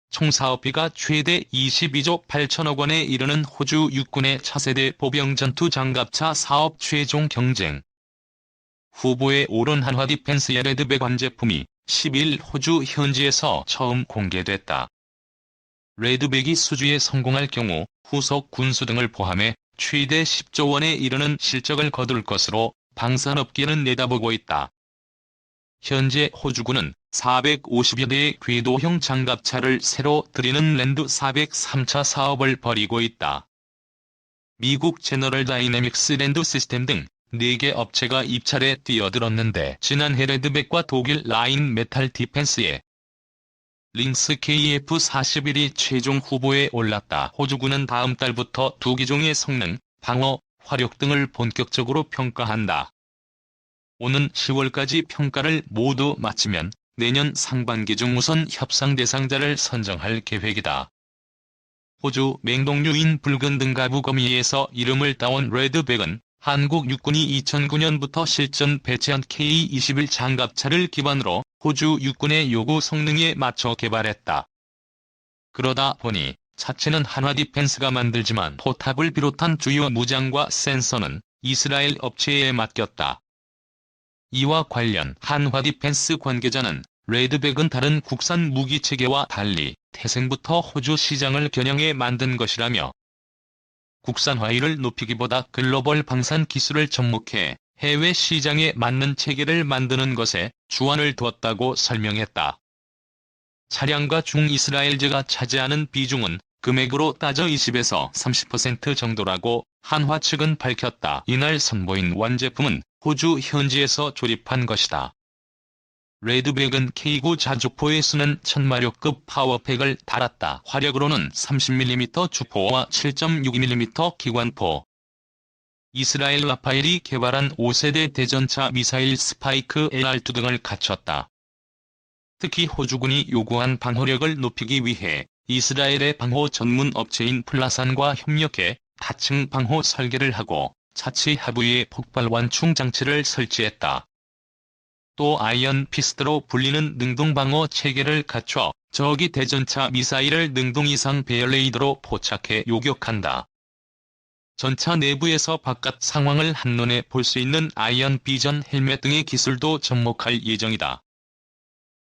총 사업비가 최대 22조 8천억 원에 이르는 호주 육군의 차세대 보병 전투 장갑차 사업 최종 경쟁. 후보에 오른 한화 디펜스의 레드백관 제품이 10일 호주 현지에서 처음 공개됐다. 레드백이 수주에 성공할 경우 후속 군수 등을 포함해 최대 10조 원에 이르는 실적을 거둘 것으로 방산업계는 내다보고 있다. 현재 호주군은 450여 대의 궤도형 장갑차를 새로 들이는 랜드 403차 사업을 벌이고 있다. 미국 제너럴 다이내믹스 랜드 시스템 등 4개 업체가 입찰에 뛰어들었는데 지난해 레드백과 독일 라인 메탈 디펜스의 링스 KF-41이 최종 후보에 올랐다. 호주군은 다음 달부터 2기종의 성능, 방어, 화력 등을 본격적으로 평가한다. 오는 10월까지 평가를 모두 마치면 내년 상반기 중 우선 협상 대상자를 선정할 계획이다. 호주 맹독류인 붉은 등가부 거미에서 이름을 따온 레드백은 한국 육군이 2009년부터 실전 배치한 K-21 장갑차를 기반으로 호주 육군의 요구 성능에 맞춰 개발했다. 그러다 보니 차체는 한화 디펜스가 만들지만 포탑을 비롯한 주요 무장과 센서는 이스라엘 업체에 맡겼다. 이와 관련 한화 디펜스 관계자는 레드백은 다른 국산 무기체계와 달리 태생부터 호주 시장을 겨냥해 만든 것이라며 국산화율을 높이기보다 글로벌 방산 기술을 접목해 해외 시장에 맞는 체계를 만드는 것에 주안을 두었다고 설명했다. 차량과 중이스라엘제가 차지하는 비중은 금액으로 따져 20에서 30% 정도라고 한화 측은 밝혔다. 이날 선보인 원제품은 호주 현지에서 조립한 것이다. 레드백은 K9 자주포에 쓰는 1000마력급 파워팩을 달았다. 화력으로는 30mm 주포와 7.62mm 기관포. 이스라엘 라파엘이 개발한 5세대 대전차 미사일 스파이크 LR2 등을 갖췄다. 특히 호주군이 요구한 방호력을 높이기 위해 이스라엘의 방호 전문 업체인 플라산과 협력해 다층 방호 설계를 하고 차체 하부에 폭발 완충 장치를 설치했다. 또 아이언 피스트로 불리는 능동방어 체계를 갖춰 적이 대전차 미사일을 능동 이상 배열 레이더로 포착해 요격한다. 전차 내부에서 바깥 상황을 한눈에 볼 수 있는 아이언 비전 헬멧 등의 기술도 접목할 예정이다.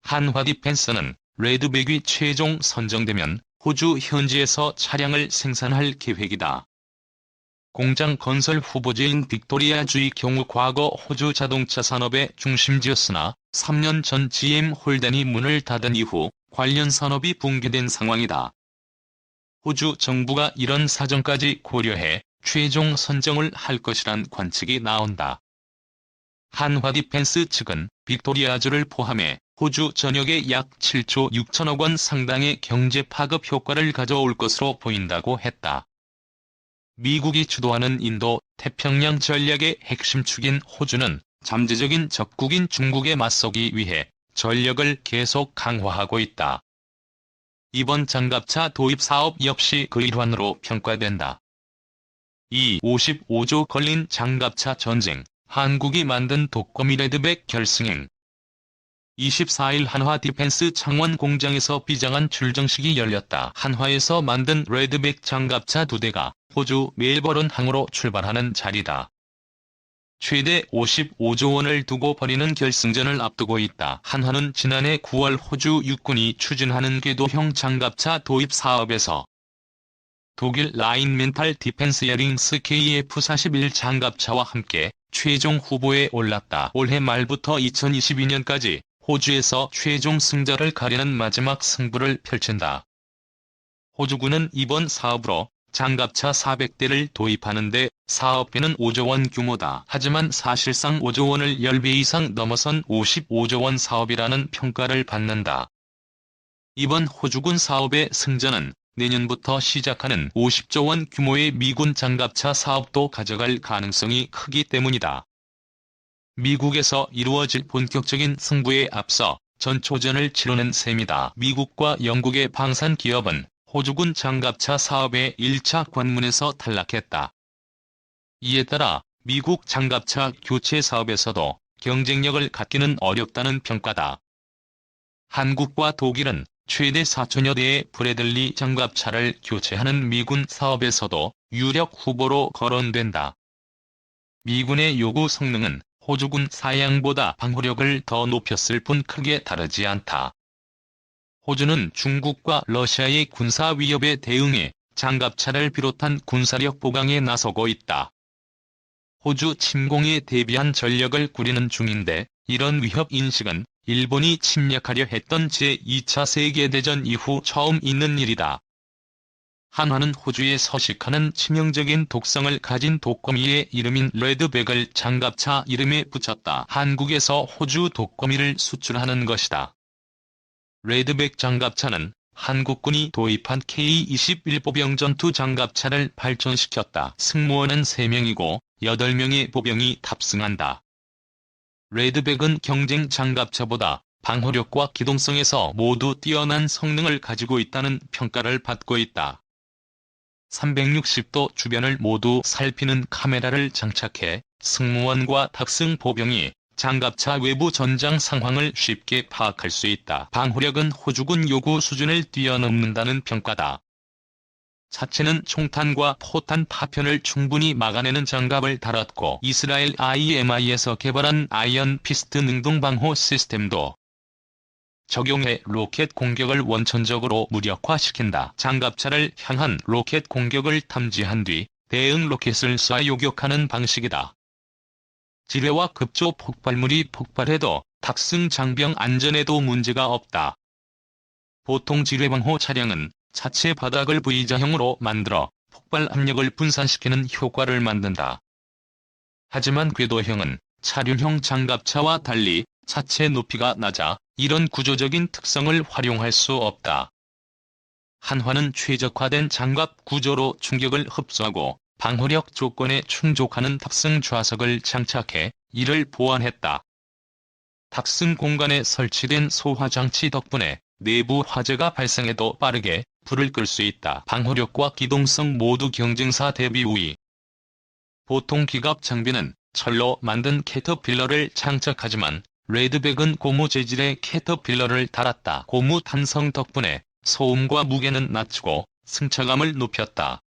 한화 디펜스는 레드백이 최종 선정되면 호주 현지에서 차량을 생산할 계획이다. 공장 건설 후보지인 빅토리아주의 경우 과거 호주 자동차 산업의 중심지였으나 3년 전 GM 홀덴이 문을 닫은 이후 관련 산업이 붕괴된 상황이다. 호주 정부가 이런 사정까지 고려해 최종 선정을 할 것이란 관측이 나온다. 한화 디펜스 측은 빅토리아주를 포함해 호주 전역에 약 7조 6천억 원 상당의 경제 파급 효과를 가져올 것으로 보인다고 했다. 미국이 주도하는 인도, 태평양 전략의 핵심 축인 호주는 잠재적인 적국인 중국에 맞서기 위해 전력을 계속 강화하고 있다. 이번 장갑차 도입 사업 역시 그 일환으로 평가된다. 이 55조 걸린 장갑차 전쟁, 한국이 만든 독거미 레드백 결승행. 24일 한화 디펜스 창원 공장에서 비장한 출정식이 열렸다. 한화에서 만든 레드백 장갑차 2대가 호주 멜버른 항으로 출발하는 자리다. 최대 55조 원을 두고 벌이는 결승전을 앞두고 있다. 한화는 지난해 9월 호주 육군이 추진하는 궤도형 장갑차 도입 사업에서 독일 라인 멘탈 디펜스의 링스 KF-41 장갑차와 함께 최종 후보에 올랐다. 올해 말부터 2022년까지 호주에서 최종 승자를 가리는 마지막 승부를 펼친다. 호주군은 이번 사업으로 장갑차 400대를 도입하는데 사업비는 5조 원 규모다. 하지만 사실상 5조 원을 10배 이상 넘어선 55조 원 사업이라는 평가를 받는다. 이번 호주군 사업의 승자는 내년부터 시작하는 50조 원 규모의 미군 장갑차 사업도 가져갈 가능성이 크기 때문이다. 미국에서 이루어질 본격적인 승부에 앞서 전초전을 치르는 셈이다. 미국과 영국의 방산 기업은 호주군 장갑차 사업의 1차 관문에서 탈락했다. 이에 따라 미국 장갑차 교체 사업에서도 경쟁력을 갖기는 어렵다는 평가다. 한국과 독일은 최대 4천여 대의 브래들리 장갑차를 교체하는 미군 사업에서도 유력 후보로 거론된다. 미군의 요구 성능은 호주군 사양보다 방호력을 더 높였을 뿐 크게 다르지 않다. 호주는 중국과 러시아의 군사 위협에 대응해 장갑차를 비롯한 군사력 보강에 나서고 있다. 호주 침공에 대비한 전력을 꾸리는 중인데 이런 위협 인식은 일본이 침략하려 했던 제2차 세계대전 이후 처음 있는 일이다. 한화는 호주에 서식하는 치명적인 독성을 가진 독거미의 이름인 레드백을 장갑차 이름에 붙였다. 한국에서 호주 독거미를 수출하는 것이다. 레드백 장갑차는 한국군이 도입한 K-21 보병 전투 장갑차를 발전시켰다. 승무원은 3명이고 8명의 보병이 탑승한다. 레드백은 경쟁 장갑차보다 방호력과 기동성에서 모두 뛰어난 성능을 가지고 있다는 평가를 받고 있다. 360도 주변을 모두 살피는 카메라를 장착해 승무원과 탑승 보병이 장갑차 외부 전장 상황을 쉽게 파악할 수 있다. 방호력은 호주군 요구 수준을 뛰어넘는다는 평가다. 차체는 총탄과 포탄 파편을 충분히 막아내는 장갑을 달았고 이스라엘 IMI에서 개발한 아이언 피스트 능동 방호 시스템도 적용해 로켓 공격을 원천적으로 무력화시킨다. 장갑차를 향한 로켓 공격을 탐지한 뒤 대응 로켓을 쏴 요격하는 방식이다. 지뢰와 급조 폭발물이 폭발해도 탑승 장병 안전에도 문제가 없다. 보통 지뢰방호 차량은 차체 바닥을 V자형으로 만들어 폭발 압력을 분산시키는 효과를 만든다. 하지만 궤도형은 차륜형 장갑차와 달리 차체 높이가 낮아 이런 구조적인 특성을 활용할 수 없다. 한화는 최적화된 장갑 구조로 충격을 흡수하고 방호력 조건에 충족하는 탑승 좌석을 장착해 이를 보완했다. 탑승 공간에 설치된 소화장치 덕분에 내부 화재가 발생해도 빠르게 불을 끌 수 있다. 방호력과 기동성 모두 경쟁사 대비 우위. 보통 기갑 장비는 철로 만든 캐터필러를 장착하지만 레드백은 고무 재질의 캐터필러를 달았다. 고무 탄성 덕분에 소음과 무게는 낮추고 승차감을 높였다.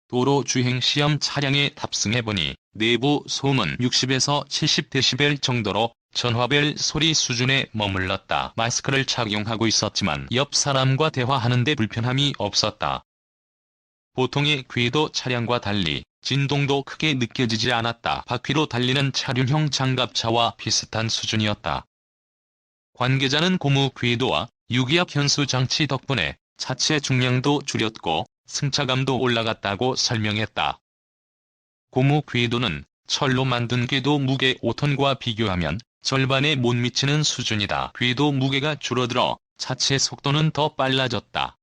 도로 주행 시험 차량에 탑승해보니 내부 소음은 60에서 70dB 정도로 전화벨 소리 수준에 머물렀다. 마스크를 착용하고 있었지만 옆 사람과 대화하는 데 불편함이 없었다. 보통의 궤도 차량과 달리 진동도 크게 느껴지지 않았다. 바퀴로 달리는 차륜형 장갑차와 비슷한 수준이었다. 관계자는 고무 궤도와 유기압 현수 장치 덕분에 차체 중량도 줄였고 승차감도 올라갔다고 설명했다. 고무 궤도는 철로 만든 궤도 무게 5톤과 비교하면 절반에 못 미치는 수준이다. 궤도 무게가 줄어들어 차체 속도는 더 빨라졌다.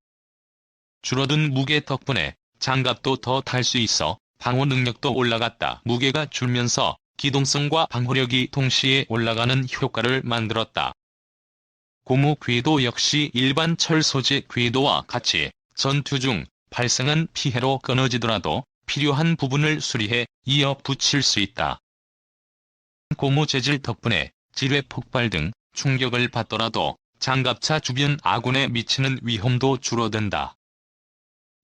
줄어든 무게 덕분에 장갑도 더 탈 수 있어 방호 능력도 올라갔다. 무게가 줄면서 기동성과 방호력이 동시에 올라가는 효과를 만들었다. 고무 궤도 역시 일반 철 소재 궤도와 같이 전투 중 발생한 피해로 끊어지더라도 필요한 부분을 수리해 이어 붙일 수 있다. 고무 재질 덕분에 지뢰 폭발 등 충격을 받더라도 장갑차 주변 아군에 미치는 위험도 줄어든다.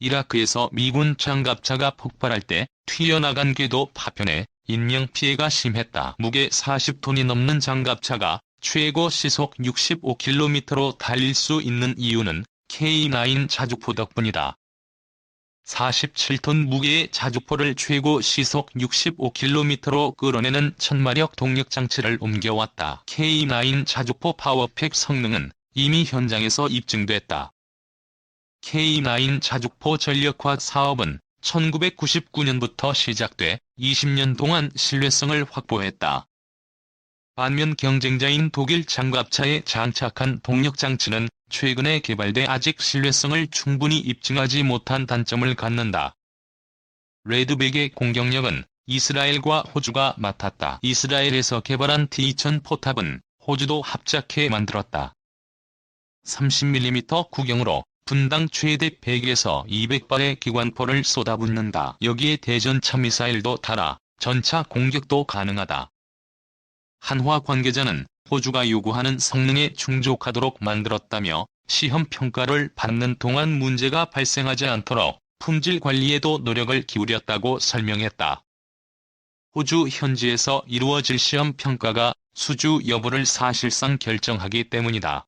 이라크에서 미군 장갑차가 폭발할 때 튀어나간 궤도 파편에 인명피해가 심했다. 무게 40톤이 넘는 장갑차가 최고 시속 65km로 달릴 수 있는 이유는 K9 자주포 덕분이다. 47톤 무게의 자주포를 최고 시속 65km로 끌어내는 천마력 동력장치를 옮겨왔다. K9 자주포 파워팩 성능은 이미 현장에서 입증됐다. K9 자주포 전력화 사업은 1999년부터 시작돼 20년 동안 신뢰성을 확보했다. 반면 경쟁자인 독일 장갑차에 장착한 동력장치는 최근에 개발돼 아직 신뢰성을 충분히 입증하지 못한 단점을 갖는다. 레드백의 공격력은 이스라엘과 호주가 맡았다. 이스라엘에서 개발한 T-2000 포탑은 호주도 합작해 만들었다. 30mm 구경으로 분당 최대 100에서 200발의 기관포를 쏟아붓는다. 여기에 대전차 미사일도 달아 전차 공격도 가능하다. 한화 관계자는 호주가 요구하는 성능에 충족하도록 만들었다며 시험 평가를 받는 동안 문제가 발생하지 않도록 품질 관리에도 노력을 기울였다고 설명했다. 호주 현지에서 이루어질 시험 평가가 수주 여부를 사실상 결정하기 때문이다.